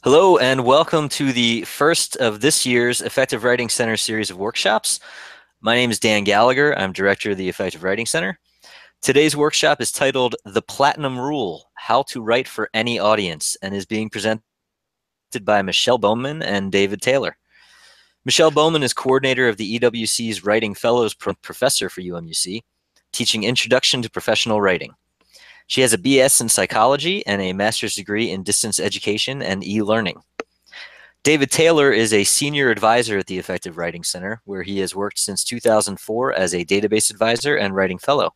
Hello and welcome to the first of this year's Effective Writing Center series of workshops. My name is Dan Gallagher. I'm director of the Effective Writing Center. Today's workshop is titled The Platinum Rule, How to Write for Any Audience, and is being presented by Michelle Bowman and David Taylor. Michelle Bowman is coordinator of the EWC's Writing Fellows Professor for UMUC, teaching Introduction to Professional Writing. She has a BS in psychology and a master's degree in distance education and e-learning. David Taylor is a senior advisor at the Effective Writing Center, where he has worked since 2004 as a database advisor and writing fellow.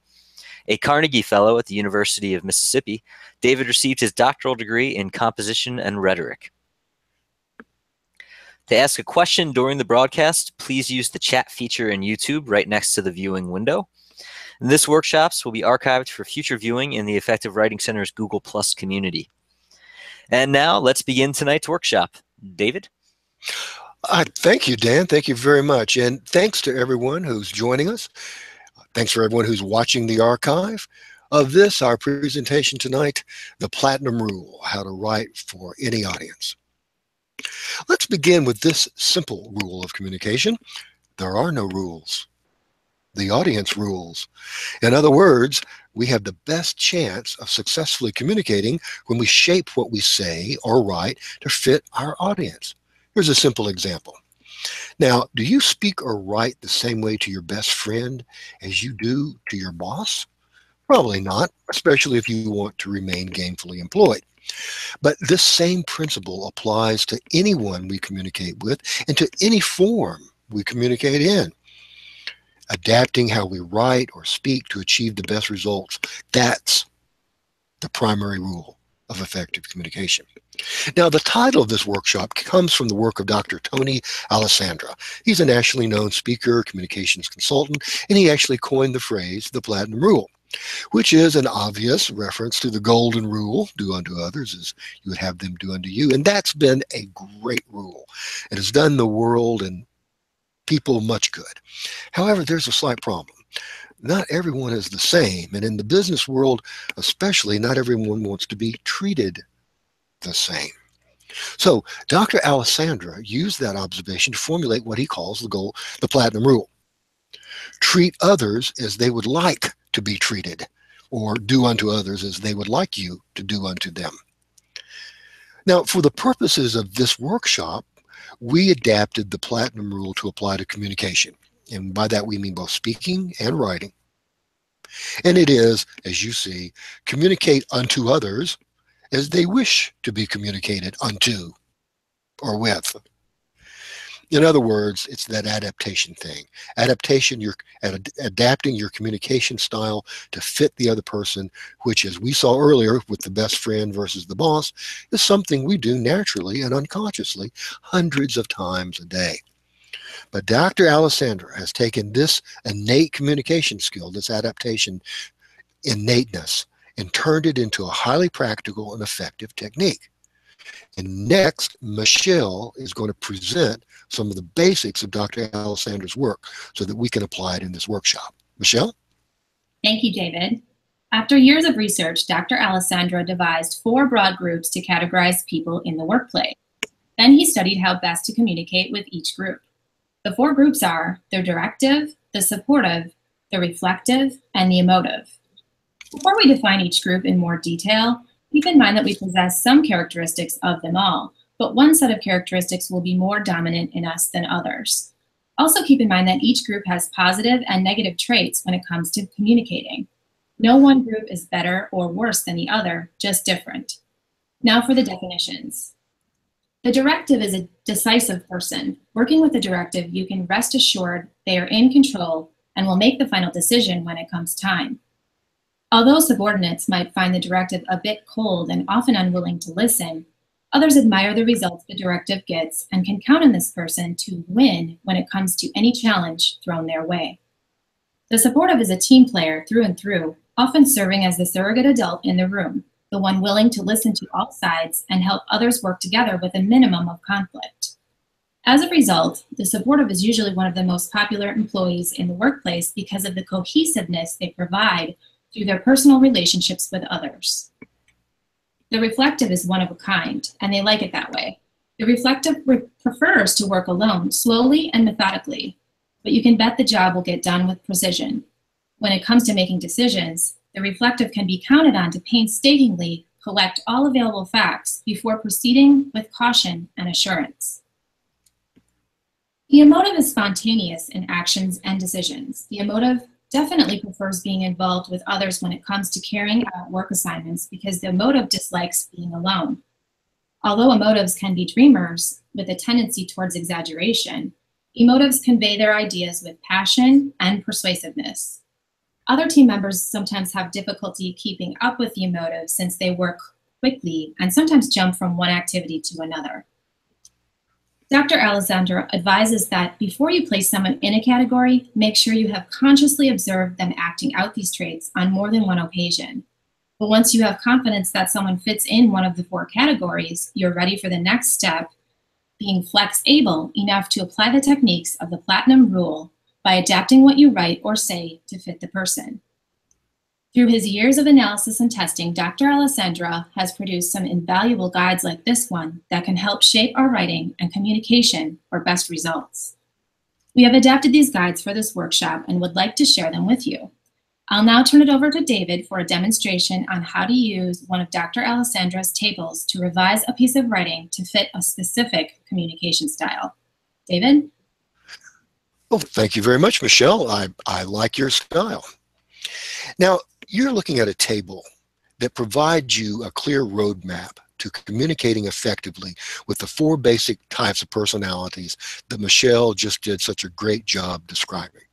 A Carnegie Fellow at the University of Mississippi, David received his doctoral degree in composition and rhetoric. To ask a question during the broadcast, please use the chat feature in YouTube right next to the viewing window. This workshops will be archived for future viewing in the Effective Writing Center's Google Plus community. And now let's begin tonight's workshop. David? Thank you, Dan. Thank you very much. And thanks to everyone who's joining us. Thanks for everyone who's watching the archive of this, our presentation tonight, The Platinum Rule, How to Write for Any Audience. Let's begin with this simple rule of communication. There are no rules. The audience rules. In other words, we have the best chance of successfully communicating when we shape what we say or write to fit our audience. Here's a simple example. Now, do you speak or write the same way to your best friend as you do to your boss? Probably not, especially if you want to remain gainfully employed. But this same principle applies to anyone we communicate with and to any form we communicate in. Adapting how we write or speak to achieve the best results, that's the primary rule of effective communication. Now, the title of this workshop comes from the work of Dr. Tony Alessandra. He's a nationally known speaker, communications consultant, and he actually coined the phrase, the Platinum Rule, which is an obvious reference to the golden rule, do unto others as you would have them do unto you. And that's been a great rule. It has done the world and people much good. However, there's a slight problem. Not everyone is the same, and in the business world especially, not everyone wants to be treated the same. So Dr. Alessandra used that observation to formulate what he calls the Platinum Rule. Treat others as they would like to be treated, or do unto others as they would like you to do unto them. Now, for the purposes of this workshop, we adapted the Platinum Rule to apply to communication. And by that, we mean both speaking and writing. And it is, as you see, communicate unto others as they wish to be communicated unto or with. In other words, it's that adaptation thing. Adapting your communication style to fit the other person, which, as we saw earlier with the best friend versus the boss, is something we do naturally and unconsciously hundreds of times a day. But Dr. Alessandra has taken this innate communication skill, this adaptation innateness, and turned it into a highly practical and effective technique. And next, Michelle is going to present some of the basics of Dr. Alessandra's work so that we can apply it in this workshop. Michelle? Thank you, David. After years of research, Dr. Alessandra devised 4 broad groups to categorize people in the workplace. Then he studied how best to communicate with each group. The 4 groups are the directive, the supportive, the reflective, and the emotive. Before we define each group in more detail, keep in mind that we possess some characteristics of them all, but one set of characteristics will be more dominant in us than others. Also keep in mind that each group has positive and negative traits when it comes to communicating. No one group is better or worse than the other, just different. Now for the definitions. The directive is a decisive person. Working with the directive, you can rest assured they are in control and will make the final decision when it comes time. Although subordinates might find the directive a bit cold and often unwilling to listen, others admire the results the directive gets and can count on this person to win when it comes to any challenge thrown their way. The supportive is a team player through and through, often serving as the surrogate adult in the room, the one willing to listen to all sides and help others work together with a minimum of conflict. As a result, the supportive is usually one of the most popular employees in the workplace because of the cohesiveness they provide through their personal relationships with others. The reflective is one of a kind, and they like it that way. The reflective prefers to work alone, slowly and methodically, but you can bet the job will get done with precision. When it comes to making decisions, the reflective can be counted on to painstakingly collect all available facts before proceeding with caution and assurance. The emotive is spontaneous in actions and decisions. The emotive definitely prefers being involved with others when it comes to carrying out work assignments because the emotive dislikes being alone. Although emotives can be dreamers with a tendency towards exaggeration, emotives convey their ideas with passion and persuasiveness. Other team members sometimes have difficulty keeping up with the emotive since they work quickly and sometimes jump from one activity to another. Dr. Alessandra advises that before you place someone in a category, make sure you have consciously observed them acting out these traits on more than one occasion. But once you have confidence that someone fits in one of the 4 categories, you're ready for the next step, being flex-able enough to apply the techniques of the Platinum Rule by adapting what you write or say to fit the person. Through his years of analysis and testing, Dr. Alessandra has produced some invaluable guides like this one that can help shape our writing and communication for best results. We have adapted these guides for this workshop and would like to share them with you. I'll now turn it over to David for a demonstration on how to use one of Dr. Alessandra's tables to revise a piece of writing to fit a specific communication style. David? Well, thank you very much, Michelle. I like your style. Now, you're looking at a table that provides you a clear roadmap to communicating effectively with the 4 basic types of personalities that Michelle just did such a great job describing.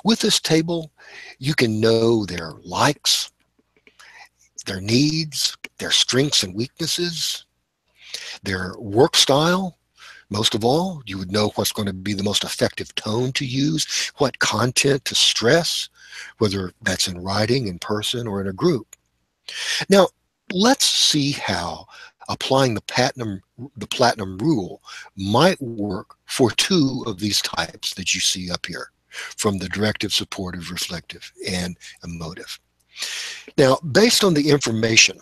With this table, you can know their likes, their needs, their strengths and weaknesses, their work style. Most of all, you would know what's going to be the most effective tone to use, what content to stress, whether that's in writing, in person, or in a group. Now, let's see how applying the Platinum Rule might work for 2 of these types that you see up here, from the directive, supportive, reflective, and emotive. Now, based on the information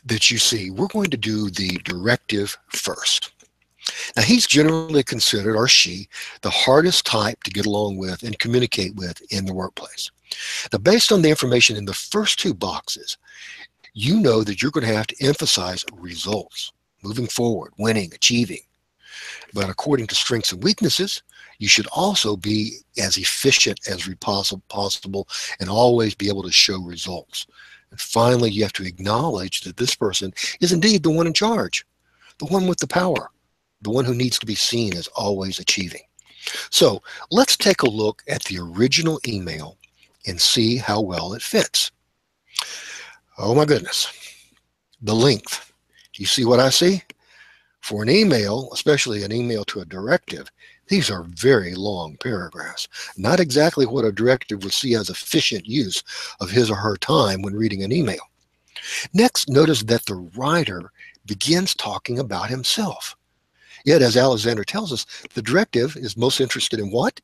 that you see, we're going to do the directive first. Now, he's generally considered, or she, the hardest type to get along with and communicate with in the workplace. Now, based on the information in the first 2 boxes, you know that you're going to have to emphasize results, moving forward, winning, achieving. But according to strengths and weaknesses, you should also be as efficient as possible and always be able to show results. And finally, you have to acknowledge that this person is indeed the one in charge, the one with the power, the one who needs to be seen as always achieving. So let's take a look at the original email and see how well it fits. Oh my goodness, the length. Do you see what I see? For an email, especially an email to a directive, these are very long paragraphs. Not exactly what a directive would see as efficient use of his or her time when reading an email. Next, notice that the writer begins talking about himself. Yet, as Alexander tells us, the directive is most interested in what?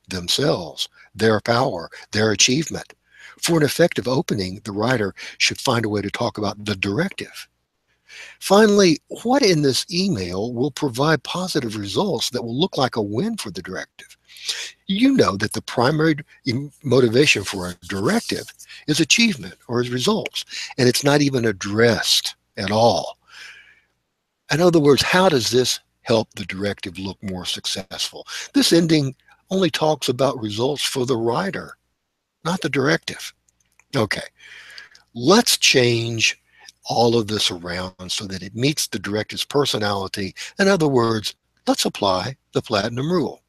Themselves, their power, their achievement. For an effective opening, the writer should find a way to talk about the directive. Finally, what in this email will provide positive results that will look like a win for the directive? You know that the primary motivation for a directive is achievement or is results, and it's not even addressed at all. In other words, how does this help the directive look more successful? This ending only talks about results for the writer, not the directive. Okay, let's change all of this around so that it meets the directive's personality. In other words, let's apply the Platinum Rule.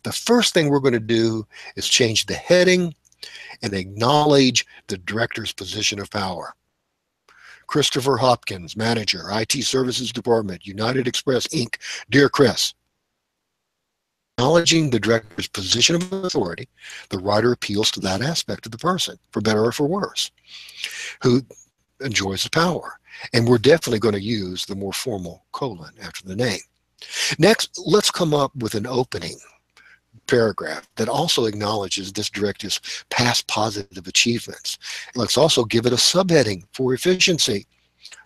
The first thing we're going to do is change the heading and acknowledge the director's position of power. Christopher Hopkins, Manager, IT Services Department, United Express, Inc. Dear Chris. Acknowledging the director's position of authority, the writer appeals to that aspect of the person, for better or for worse, who enjoys the power. And we're definitely going to use the more formal colon after the name. Next, let's come up with an opening paragraph that also acknowledges this directive's past positive achievements. Let's also give it a subheading for efficiency.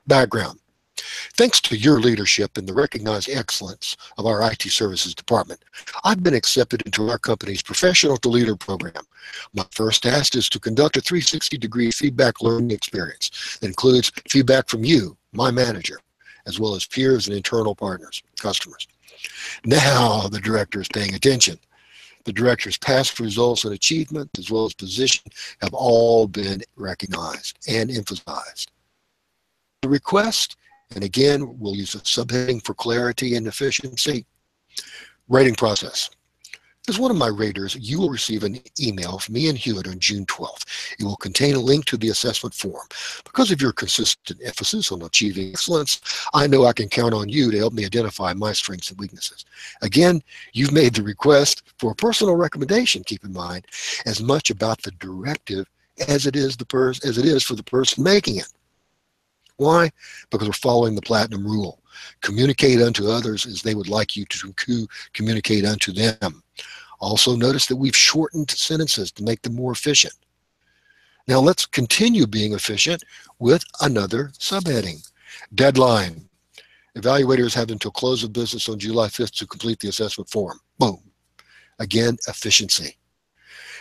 Background. Thanks to your leadership and the recognized excellence of our IT services department, I've been accepted into our company's Professional to Leader program. My first task is to conduct a 360-degree feedback learning experience that includes feedback from you, my manager, as well as peers and internal partners, customers. Now the director is paying attention. The director's past results and achievements, as well as position, have all been recognized and emphasized. The request, and again, we'll use a subheading for clarity and efficiency. Rating process. As one of my raters, you will receive an email from me and Hewitt on June 12th. It will contain a link to the assessment form. Because of your consistent emphasis on achieving excellence, I know I can count on you to help me identify my strengths and weaknesses. Again, you've made the request for a personal recommendation, keep in mind, as much about the directive as it is for the person making it. Why? Because we're following the platinum rule. Communicate unto others as they would like you to communicate unto them. Also notice that we've shortened sentences to make them more efficient. Now let's continue being efficient with another subheading. Deadline. Evaluators have until close of business on July 5th to complete the assessment form. Boom. Again, efficiency.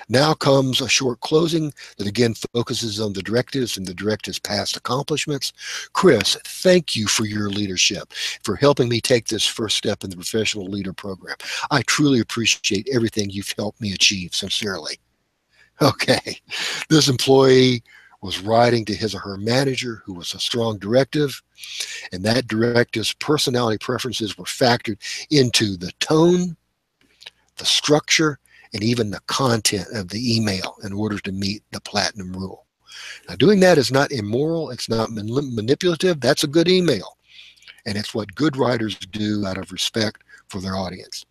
Now comes a short closing that again focuses on the directives and the directives' past accomplishments. Chris, thank you for your leadership, for helping me take this first step in the Professional Leader Program. I truly appreciate everything you've helped me achieve, sincerely. Okay, this employee was writing to his or her manager, who was a strong directive, and that directive's personality preferences were factored into the tone, the structure, and even the content of the email in order to meet the platinum rule. Now, doing that is not immoral. It's not manipulative. That's a good email. And it's what good writers do out of respect for their audience.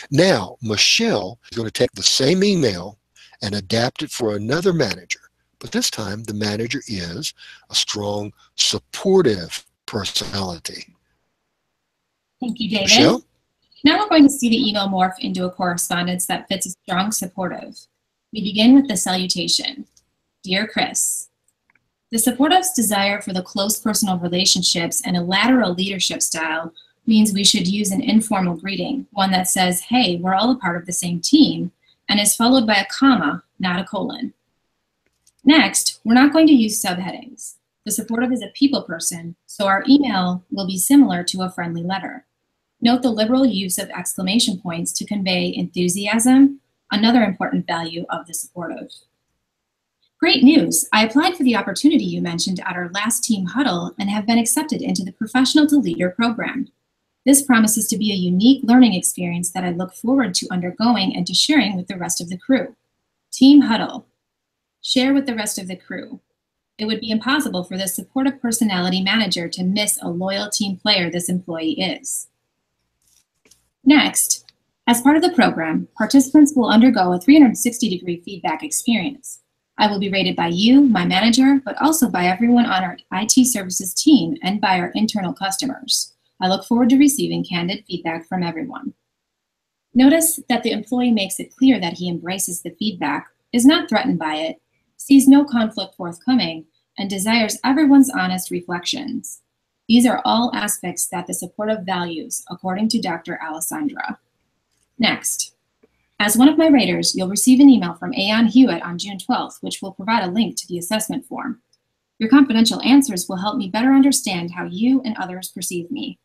Now, Michelle is going to take the same email and adapt it for another manager. But this time, the manager is a strong, supportive personality. Thank you, David. Michelle? Now we're going to see the email morph into a correspondence that fits a strong supportive. We begin with the salutation. Dear Chris, the supportive's desire for the close personal relationships and a lateral leadership style means we should use an informal greeting, one that says, hey, we're all a part of the same team, and is followed by a comma, not a colon. Next, we're not going to use subheadings. The supportive is a people person, so our email will be similar to a friendly letter. Note the liberal use of exclamation points to convey enthusiasm, another important value of the supportive. Great news! I applied for the opportunity you mentioned at our last team huddle and have been accepted into the Professional to Leader program. This promises to be a unique learning experience that I look forward to undergoing and to sharing with the rest of the crew. Team huddle. Share with the rest of the crew. It would be impossible for this supportive personality manager to miss a loyal team player this employee is. Next, as part of the program, participants will undergo a 360-degree feedback experience. I will be rated by you, my manager, but also by everyone on our IT services team and by our internal customers. I look forward to receiving candid feedback from everyone. Notice that the employee makes it clear that he embraces the feedback, is not threatened by it, sees no conflict forthcoming, and desires everyone's honest reflections. These are all aspects that the supportive values, according to Dr. Alessandra. Next, as one of my raters, you'll receive an email from Aon Hewitt on June 12th, which will provide a link to the assessment form. Your confidential answers will help me better understand how you and others perceive me.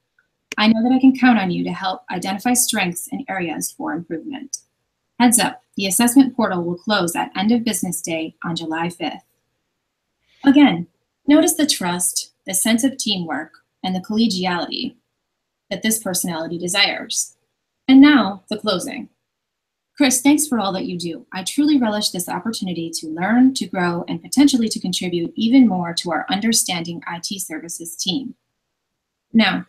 I know that I can count on you to help identify strengths and areas for improvement. Heads up, the assessment portal will close at end of business day on July 5th. Again, notice the trust, the sense of teamwork, and the collegiality that this personality desires. And now, the closing. Chris, thanks for all that you do. I truly relish this opportunity to learn, to grow, and potentially to contribute even more to our understanding IT services team. Now,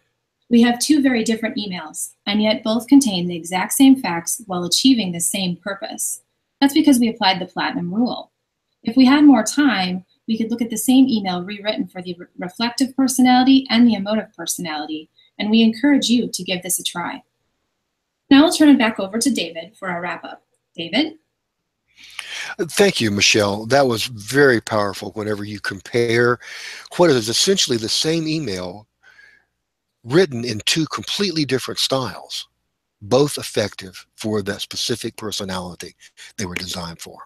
we have two very different emails, and yet both contain the exact same facts while achieving the same purpose. That's because we applied the platinum rule. If we had more time, we could look at the same email rewritten for the reflective personality and the emotive personality, and we encourage you to give this a try. Now I'll turn it back over to David for our wrap-up. David? Thank you, Michelle. That was very powerful whenever you compare what is essentially the same email written in two completely different styles, both effective for that specific personality they were designed for.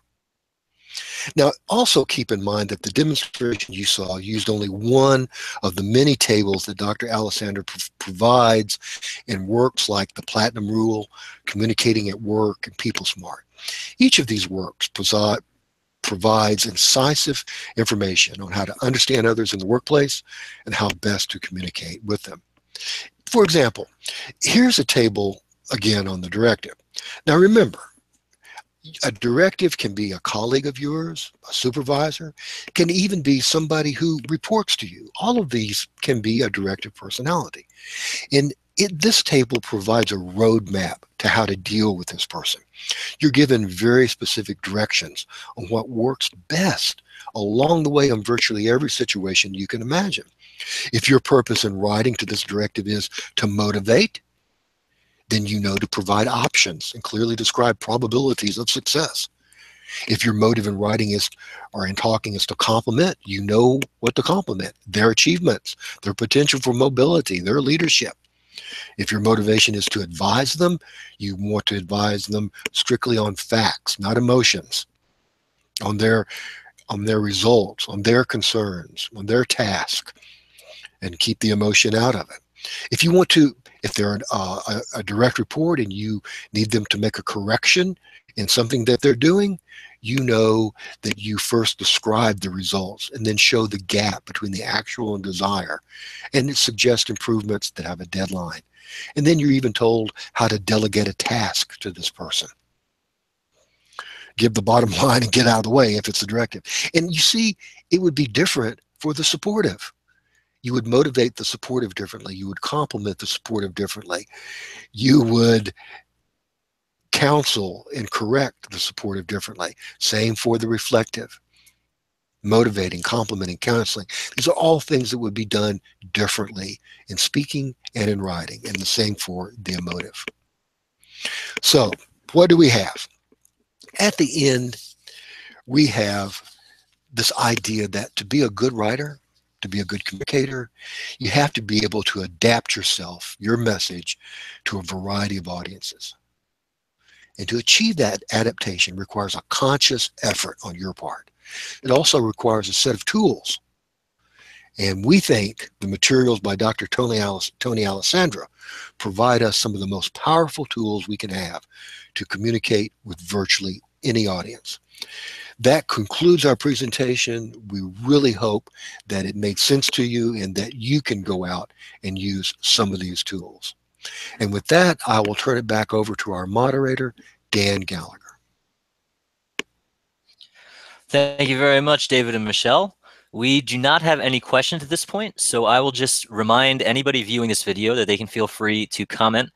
Now, also keep in mind that the demonstration you saw used only one of the many tables that Dr. Alessandra provides in works like the Platinum Rule, Communicating at Work, and People Smart. Each of these works provides incisive information on how to understand others in the workplace and how best to communicate with them. For example, here's a table again on the directive. Now remember, a directive can be a colleague of yours, a supervisor, can even be somebody who reports to you. All of these can be a directive personality. And this table provides a roadmap to how to deal with this person. You're given very specific directions on what works best along the way in virtually every situation you can imagine. If your purpose in writing to this directive is to motivate, then you know to provide options and clearly describe probabilities of success. If your motive in writing is or in talking is to compliment, you know what to compliment: their achievements, their potential for mobility, their leadership. If your motivation is to advise them, you want to advise them strictly on facts, not emotions, on their results, on their concerns, on their task, and keep the emotion out of it. If you want to, if they're a direct report and you need them to make a correction in something that they're doing, you know that you first describe the results and then show the gap between the actual and desire, and suggest improvements that have a deadline. And then you're even told how to delegate a task to this person. Give the bottom line and get out of the way if it's a directive. And you see, it would be different for the supportive. You would motivate the supportive differently. You would compliment the supportive differently. You would counsel and correct the supportive differently. Same for the reflective. Motivating, complimenting, counseling. These are all things that would be done differently in speaking and in writing, and the same for the emotive. So what do we have? At the end, we have this idea that to be a good writer, to be a good communicator, you have to be able to adapt yourself, your message, to a variety of audiences. And to achieve that adaptation requires a conscious effort on your part. It also requires a set of tools. And we think the materials by Dr. Tony Alessandra provide us some of the most powerful tools we can have to communicate with virtually any audience. That concludes our presentation. We really hope that it made sense to you and that you can go out and use some of these tools. And with that, I will turn it back over to our moderator, Dan Gallagher. Thank you very much, David and Michelle. We do not have any questions at this point, so I will just remind anybody viewing this video that they can feel free to comment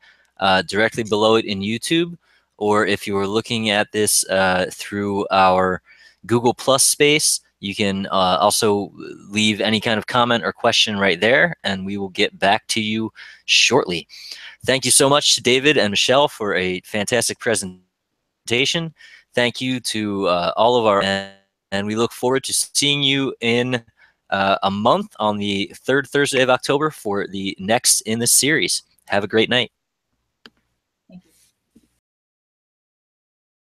directly below it in YouTube, or if you are looking at this through our Google Plus space, you can also leave any kind of comment or question right there, and we will get back to you shortly. Thank you so much to David and Michelle for a fantastic presentation. Thank you to all of our, and we look forward to seeing you in a month on the 3rd Thursday of October for the next in the series. Have a great night.